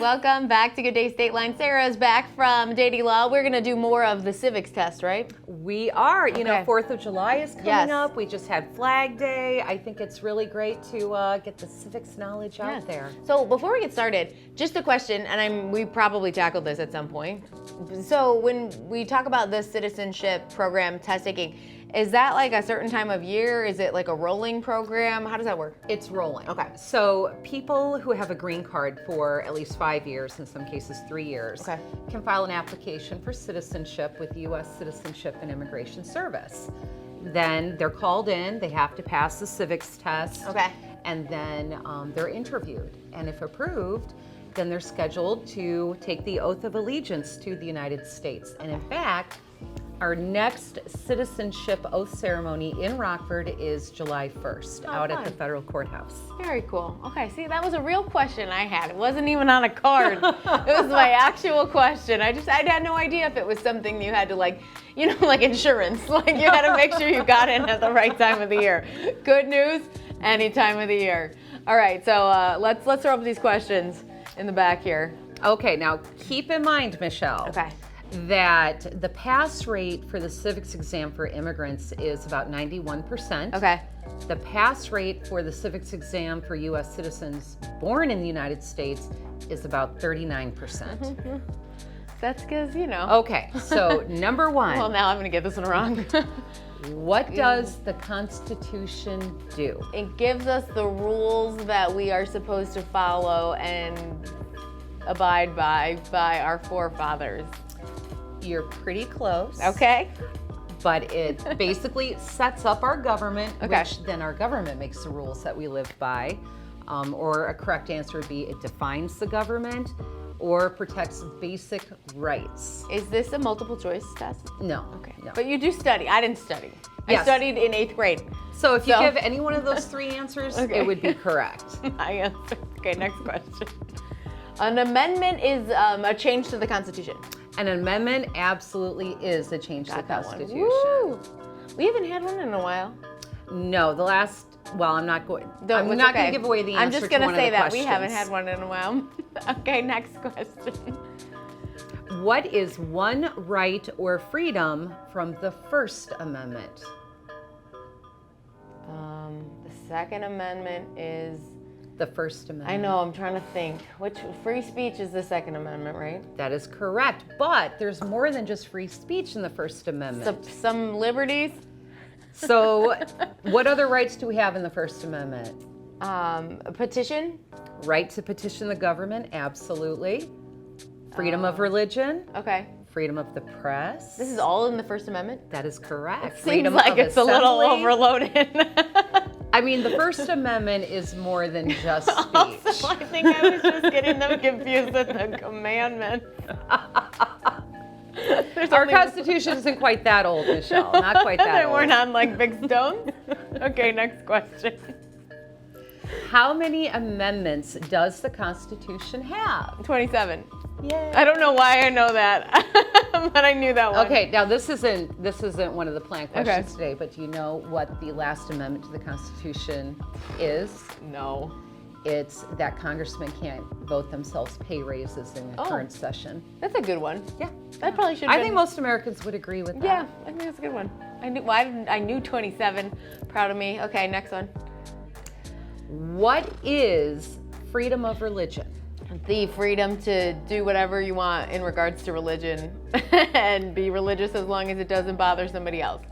Welcome back to Good Day State Line. Sarah is back from Dady Law. We're going to do more of the civics test, right? We are. You know, 4th of July is coming up. We just had Flag Day. I think it's really great to get the civics knowledge out there. So before we get started, just a question, and we probably tackled this at some point. So when we talk about the citizenship program test taking, is that like a certain time of year? Is it like a rolling program? How does that work? It's rolling. Okay. So people who have a green card for at least 5 years, in some cases 3 years, can file an application for citizenship with the U.S. Citizenship and Immigration Service. Then they're called in, they have to pass the civics test, and then they're interviewed. And if approved, then they're scheduled to take the oath of allegiance to the United States. And in fact, our next citizenship oath ceremony in Rockford is July 1st, out at the federal courthouse. Very cool. Okay, see, that was a real question I had. It wasn't even on a card. It was my actual question. I had no idea if it was something you had to like insurance. Like you had to make sure you got in at the right time of the year. Good news, any time of the year. All right, so let's throw up these questions in the back here. Okay, now keep in mind, Michelle. That the pass rate for the civics exam for immigrants is about 91%. The pass rate for the civics exam for U.S. citizens born in the United States is about 39%. That's because, Okay, so number one. Well, now I'm going to get this one wrong. What does the Constitution do? It gives us the rules that we are supposed to follow and abide by our forefathers. You're pretty close. Okay. But it basically sets up our government, which then our government makes the rules that we live by. Or a correct answer would be it defines the government or protects basic rights. Is this a multiple choice test? No. Okay. No. But you do study. I didn't study. I studied in 8th grade. So if you give any one of those three answers, it would be correct. My answer. Okay, next question. An amendment is a change to the Constitution. An amendment absolutely is a change to the Constitution. Woo. We haven't had one in a while. No, the last. Well, I'm not going to give away the answer. I'm just going to say that questions. we haven't had one in a while. Okay, next question. What is one right or freedom from the First Amendment? The Second Amendment is. The First Amendment. I know, I'm trying to think. Which free speech is the Second Amendment, right? That is correct, but there's more than just free speech in the First Amendment. Some liberties? So, what other rights do we have in the First Amendment? A petition? Right to petition the government, absolutely. Freedom of religion. Okay. Freedom of the press. This is all in the First Amendment? That is correct. Seems like it's a little overloaded. I mean, the First Amendment is more than just speech. Also, I think I was just getting them confused with the commandments. Our Constitution isn't quite that old, Michelle. Not quite that old. We're not like big stones. Okay, next question. How many amendments does the Constitution have? 27. Yay. I don't know why I know that, but I knew that one. Okay, now this isn't one of the planned questions today, but do you know what the last amendment to the Constitution is? No. It's that congressmen can't vote themselves pay raises in the current session. That's a good one. Yeah. That probably should. I think most Americans would agree with that. Yeah, I think that's a good one. I knew 27. Proud of me. Okay, next one. What is freedom of religion? The freedom to do whatever you want in regards to religion and be religious as long as it doesn't bother somebody else.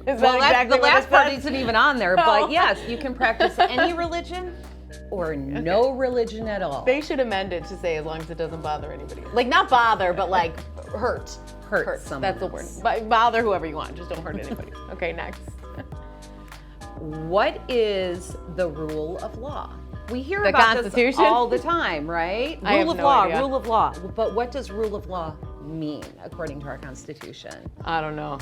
Is well, that exactly the last part says? isn't even on there, but yes, you can practice any religion or no religion at all. They should amend it to say as long as it doesn't bother anybody. Like not bother, but like hurt. Hurt someone. That's the word. But bother whoever you want, just don't hurt anybody. Okay, next. What is the rule of law? We hear the about Constitution? This all the time, right? I have no idea. Rule of law. But what does rule of law mean according to our Constitution? I don't know.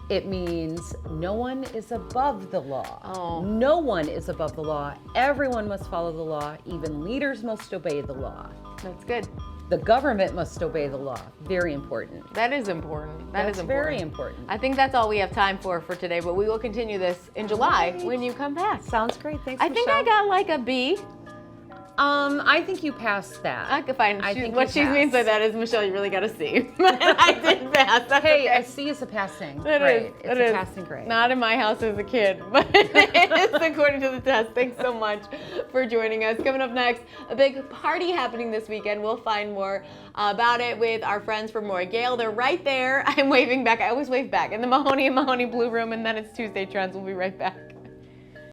It means no one is above the law. Oh. No one is above the law. Everyone must follow the law. Even leaders must obey the law. That's good. The government must obey the law. Very important. That is important. That's very important. I think that's all we have time for today, but we will continue this in July when you come back. Sounds great. Thanks, I think I got like a B. I think you passed that. I could find I think what you she means by passed. that is, Michelle, you really got to see. I did pass. That's Hey, okay. a C is a passing It grade. is. It's a passing grade. Not in my house as a kid, but it is according to the test. Thanks so much for joining us. Coming up next, a big party happening this weekend. We'll find more about it with our friends from Roy Gale. They're right there. I'm waving back. I always wave back in the Mahoney and Mahoney Blue Room, and then it's Tuesday Trends. We'll be right back.